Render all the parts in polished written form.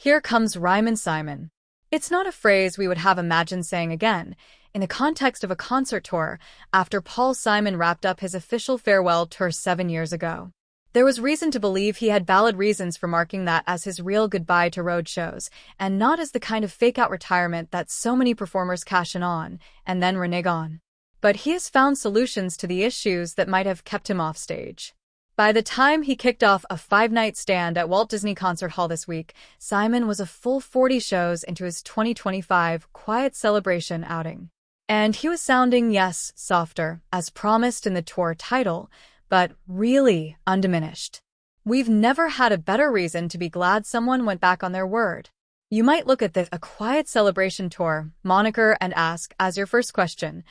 Here comes Ryman Simon. It's not a phrase we would have imagined saying again, in the context of a concert tour, after Paul Simon wrapped up his official farewell tour 7 years ago. There was reason to believe he had valid reasons for marking that as his real goodbye to road shows, and not as the kind of fake-out retirement that so many performers cash in on, and then renege on. But he has found solutions to the issues that might have kept him off stage. By the time he kicked off a 5-night stand at Walt Disney Concert Hall this week, Simon was a full 40 shows into his 2025 Quiet Celebration outing. And he was sounding, yes, softer, as promised in the tour title, but really undiminished. We've never had a better reason to be glad someone went back on their word. You might look at this A Quiet Celebration Tour moniker and ask, as your first question,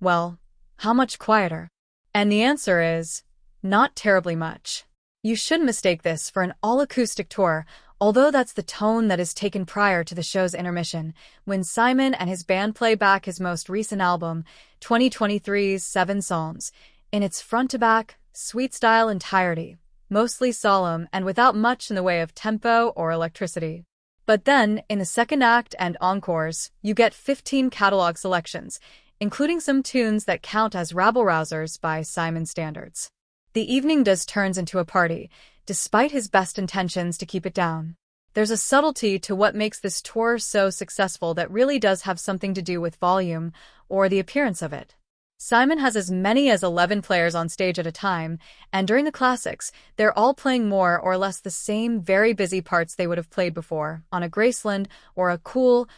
well, how much quieter? And the answer is, not terribly much. You shouldn't mistake this for an all-acoustic tour, although that's the tone that is taken prior to the show's intermission, when Simon and his band play back his most recent album, 2023's 7 Psalms, in its front-to-back, suite-style entirety, mostly solemn and without much in the way of tempo or electricity. But then, in the second act and encores, you get 15 catalog selections, including some tunes that count as rabble-rousers by Simon standards. The evening does turns into a party, despite his best intentions to keep it down. There's a subtlety to what makes this tour so successful that really does have something to do with volume, or the appearance of it. Simon has as many as 11 players on stage at a time, and during the classics, they're all playing more or less the same very busy parts they would have played before, on a Graceland, or a Cool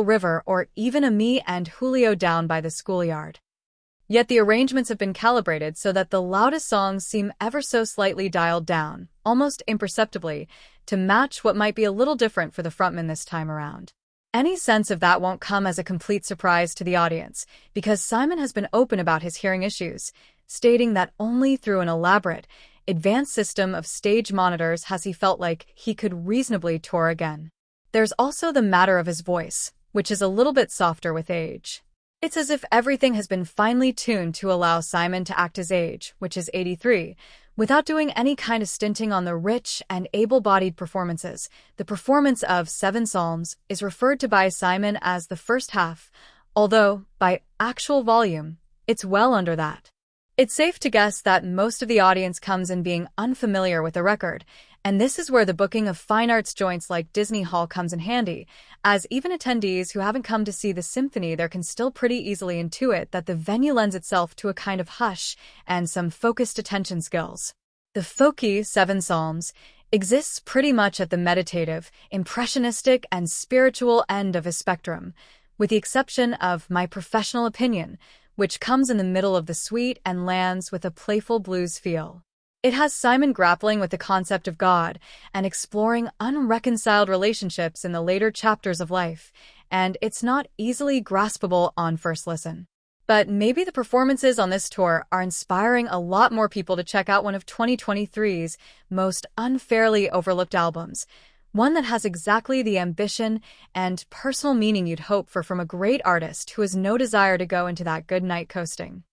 River, or even a Me and Julio Down by the Schoolyard. Yet the arrangements have been calibrated so that the loudest songs seem ever so slightly dialed down, almost imperceptibly, to match what might be a little different for the frontman this time around. Any sense of that won't come as a complete surprise to the audience, because Simon has been open about his hearing issues, stating that only through an elaborate, advanced system of stage monitors has he felt like he could reasonably tour again. There's also the matter of his voice, which is a little bit softer with age. It's as if everything has been finely tuned to allow Simon to act his age, which is 83, without doing any kind of stinting on the rich and able-bodied performances. The performance of 7 Psalms is referred to by Simon as the first half, although, by actual volume, it's well under that. It's safe to guess that most of the audience comes in being unfamiliar with the record, and this is where the booking of fine arts joints like Disney Hall comes in handy, as even attendees who haven't come to see the symphony there can still pretty easily intuit that the venue lends itself to a kind of hush and some focused attention skills. The folky 7 Psalms exists pretty much at the meditative, impressionistic, and spiritual end of a spectrum, with the exception of My Professional Opinion, which comes in the middle of the suite and lands with a playful blues feel. It has Simon grappling with the concept of God and exploring unreconciled relationships in the later chapters of life, and it's not easily graspable on first listen. But maybe the performances on this tour are inspiring a lot more people to check out one of 2023's most unfairly overlooked albums, one that has exactly the ambition and personal meaning you'd hope for from a great artist who has no desire to go into that good night coasting.